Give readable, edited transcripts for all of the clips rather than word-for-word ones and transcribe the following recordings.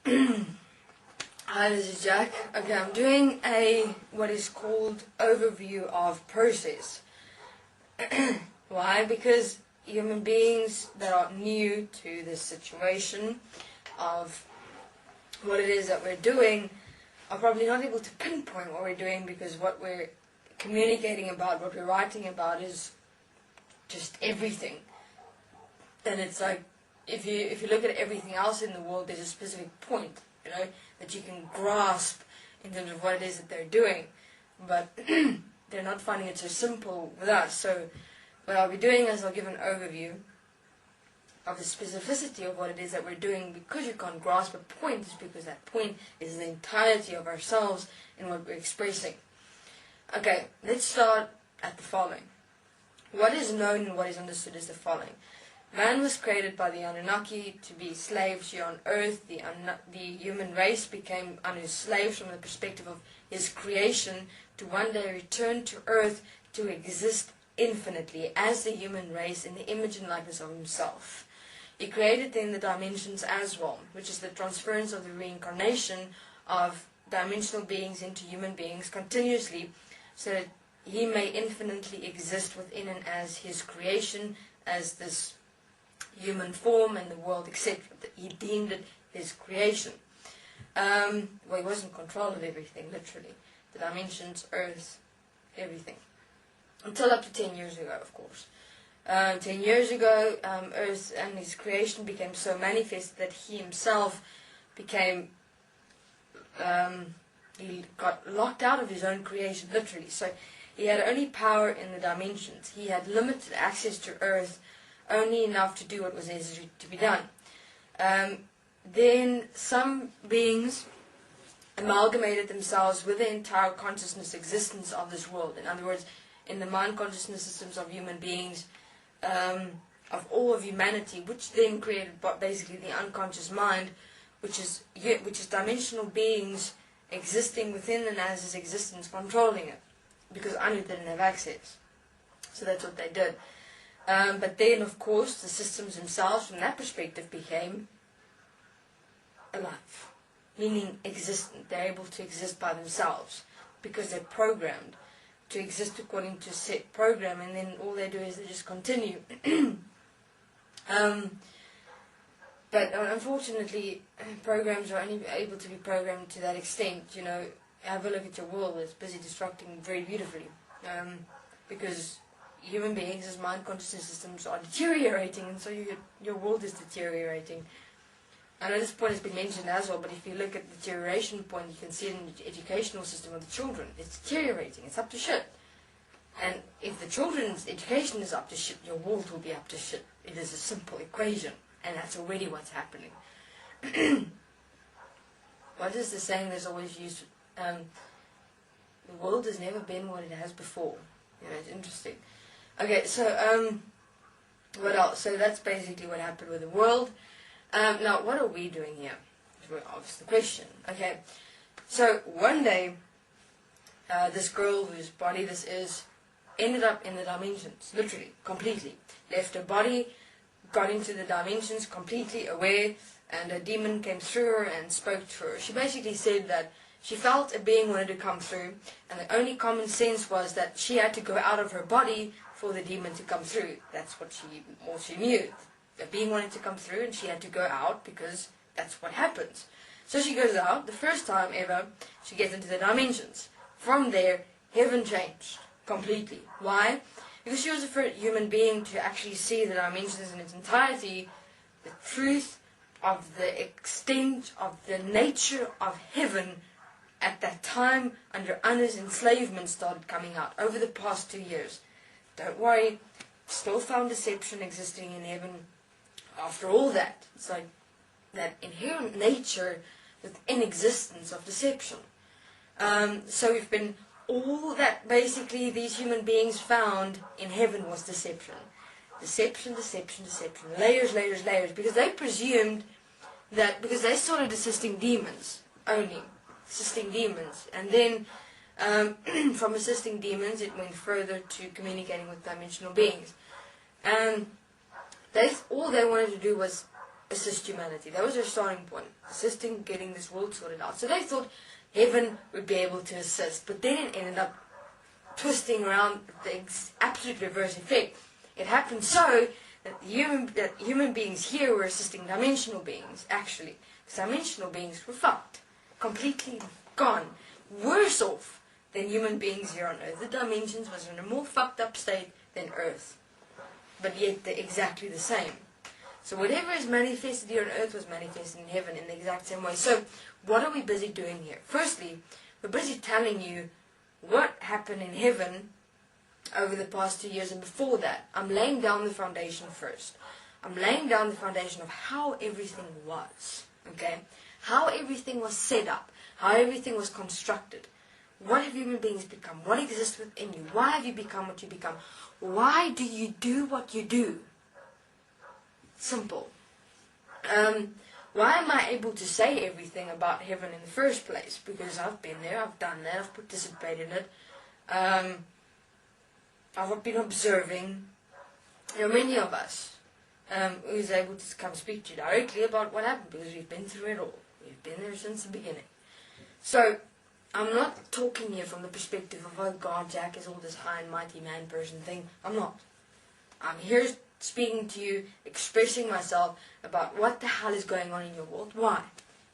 Hi, this is Jack. Okay, I'm doing what is called overview of process. Why? Because human beings that are new to this situation of what it is that we're doing are probably not able to pinpoint what we're doing, because what we're communicating about, what we're writing about, is just everything. And it's like, if you look at everything else in the world, there's a specific point, that you can grasp in terms of what it is that they're doing. But they're not finding it so simple with us. So what I'll be doing is I'll give an overview of the specificity of what it is that we're doing, because you can't grasp a point, is because that point is the entirety of ourselves and what we're expressing. Okay, let's start at the following. What is known and what is understood is the following. Man was created by the Anunnaki to be slaves here on earth. The human race became Anu's slaves from the perspective of his creation, to one day return to earth to exist infinitely as the human race in the image and likeness of himself. He created then the dimensions as well, which is the transference of the reincarnation of dimensional beings into human beings continuously, so that he may infinitely exist within and as his creation, as this human form and the world, etc. He deemed it his creation. Well, he was in control of everything, literally. The dimensions, earth, everything. Until up to 10 years ago, of course. 10 years ago, earth and his creation became so manifest that he himself became, he got locked out of his own creation, literally. So he had only power in the dimensions. He had limited access to earth, only enough to do what was necessary to be done. Then some beings amalgamated themselves with the entire consciousness existence of this world. In other words, in the mind consciousness systems of human beings, of all of humanity, which then created basically the unconscious mind, which is dimensional beings existing within and as his existence, controlling it, because Anu didn't have access. So that's what they did. But then, of course, the systems themselves, from that perspective, became alive, meaning existent. They're able to exist by themselves because they're programmed to exist according to a set program, and then all they do is they just continue. But unfortunately, programs are only able to be programmed to that extent. Have a look at your world; it's busy destructing very beautifully, because human beings as mind consciousness systems are deteriorating, and so your world is deteriorating. I know this point has been mentioned as well, but if you look at the deterioration point, you can see it in the educational system of the children. It's deteriorating. It's up to shit. And if the children's education is up to shit, your world will be up to shit. It is a simple equation, and that's already what's happening. What is the saying that's always used? The world has never been what it has before. It's interesting. Okay, so what else? So that's basically what happened with the world. Now, what are we doing here? That's the question. Okay, so one day, this girl whose body this is ended up in the dimensions, literally, completely. Left her body, got into the dimensions, completely aware, and a demon came through her and spoke to her. She basically said that she felt a being wanted to come through, and the only common sense was that she had to go out of her body for the demon to come through. That's what she knew. A being wanted to come through, and she had to go out because that's what happens. So she goes out. The first time ever, she gets into the dimensions. From there, heaven changed completely. Why? Because she was the first human being to actually see the dimensions in its entirety, the truth of the extent of the nature of heaven at that time under Anu's enslavement started coming out over the past 2 years. Don't worry, still found deception existing in heaven after all that. It's like that inherent nature within existence of deception. So we've been, all that basically these human beings found in heaven was deception. Deception, deception, deception. Layers, layers, layers. Because they presumed that, because they started assisting demons only. Assisting demons. And then from assisting demons it went further to communicating with dimensional beings. And all they wanted to do was assist humanity. That was their starting point, assisting getting this world sorted out. So they thought heaven would be able to assist, but then it ended up twisting around the absolute reverse effect. It happened so that human beings here were assisting dimensional beings, actually. Because dimensional beings were fucked. Completely gone. Worse off than human beings here on Earth. The dimensions was in a more fucked up state than Earth. But yet they're exactly the same. So whatever is manifested here on Earth was manifested in heaven in the exact same way. So what are we busy doing here? Firstly, we're busy telling you what happened in heaven over the past 2 years and before that. I'm laying down the foundation first. I'm laying down the foundation of how everything was. Okay? How everything was set up. How everything was constructed. What have human beings become? What exists within you? Why have you become what you become? Why do you do what you do? Simple. Why am I able to say everything about heaven in the first place? Because I've been there, I've done that, I've participated in it. I've been observing. There are many of us who's able to come speak to you directly about what happened because we've been through it all. We've been there since the beginning. So, I'm not talking here from the perspective of, oh God, Jack is all this high and mighty man person thing. I'm not. I'm here speaking to you, expressing myself about what the hell is going on in your world. Why?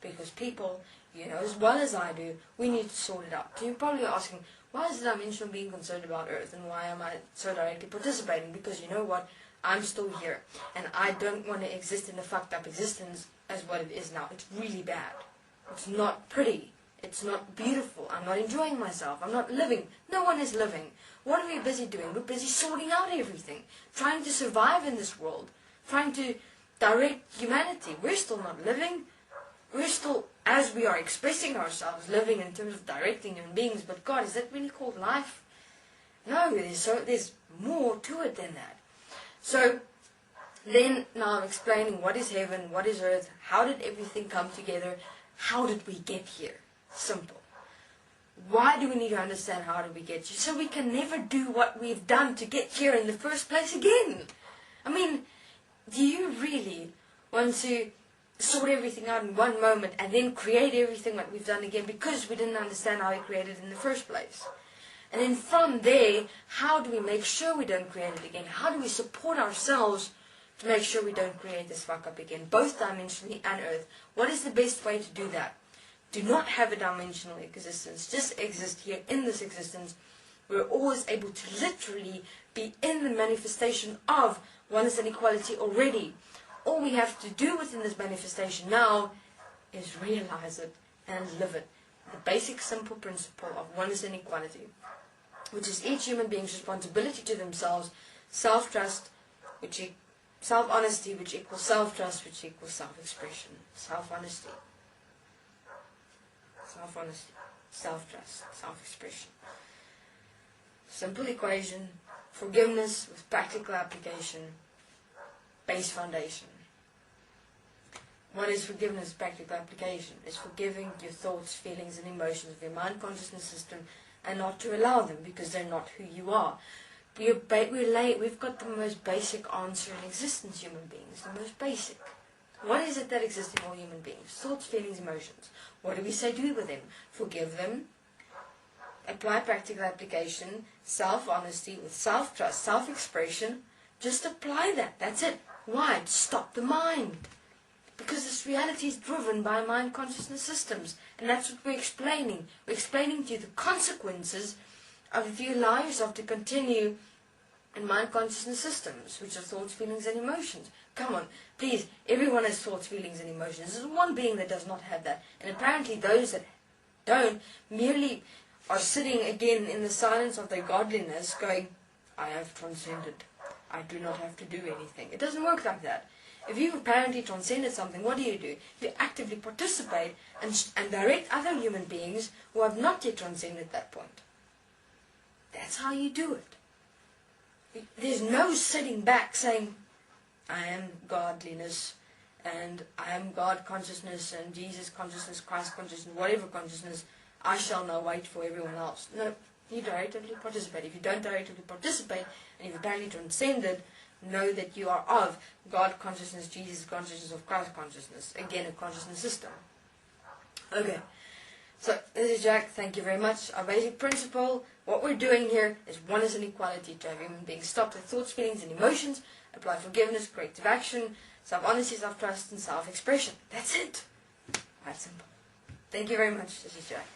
Because people, you know as well as I do, we need to sort it out. So you're probably asking, why is the dimensional being concerned about Earth and why am I so directly participating? Because you know what? I'm still here and I don't want to exist in a fucked up existence as what it is now. It's really bad. It's not pretty. It's not beautiful. I'm not enjoying myself. I'm not living. No one is living. What are we busy doing? We're busy sorting out everything. Trying to survive in this world. Trying to direct humanity. We're still not living. We're still, as we are expressing ourselves, living in terms of directing human beings. But God, is that really called life? No, there's more to it than that. So, then now I'm explaining what is heaven, what is earth, how did everything come together, how did we get here? Simple. Why do we need to understand how did we get here? So we can never do what we've done to get here in the first place again. I mean, do you really want to sort everything out in one moment and then create everything that we've done again because we didn't understand how we created it in the first place? And then from there, how do we make sure we don't create it again? How do we support ourselves to make sure we don't create this fuck up again, both dimensionally and earth? What is the best way to do that? Do not have a dimensional existence. Just exist here in this existence. We're always able to literally be in the manifestation of oneness and equality already. All we have to do within this manifestation now is realize it and live it. The basic simple principle of oneness and equality, which is each human being's responsibility to themselves, self-trust, self-honesty, which equals self-trust, which equals self-expression. Self-honesty. Self-honesty, self-trust, self-expression. Simple equation, forgiveness with practical application, base foundation. What is forgiveness, practical application? It's forgiving your thoughts, feelings and emotions of your mind consciousness system and not to allow them because they're not who you are. We've got the most basic answer in existence, human beings, the most basic. What is it that exists in all human beings? Thoughts, feelings, emotions. What do we say do with them? Forgive them, apply practical application, self-honesty with self-trust, self-expression. Just apply that. That's it. Why? To stop the mind. Because this reality is driven by mind consciousness systems. And that's what we're explaining. We're explaining to you the consequences of if you allow yourself to continue in mind consciousness systems, which are thoughts, feelings and emotions. Come on, please, everyone has thoughts, feelings and emotions. There's one being that does not have that. And apparently those that don't merely are sitting again in the silence of their godliness going, I have transcended. I do not have to do anything. It doesn't work like that. If you've apparently transcended something, what do? You actively participate and direct other human beings who have not yet transcended that point. That's how you do it. There's no sitting back saying, I am godliness, and I am God consciousness, and Jesus consciousness, Christ consciousness, whatever consciousness, I shall now wait for everyone else. No, you directly participate. If you don't directly participate, and you've apparently transcended, know that you are of God consciousness, Jesus consciousness, of Christ consciousness. Again, a consciousness system. Okay. So, this is Jack. Thank you very much. Our basic principle, what we're doing here is oneness and equality to have human beings stop their thoughts, feelings, and emotions, apply forgiveness, corrective action, self-honesty, self-trust, and self-expression. That's it. Quite simple. Thank you very much. This is Jack.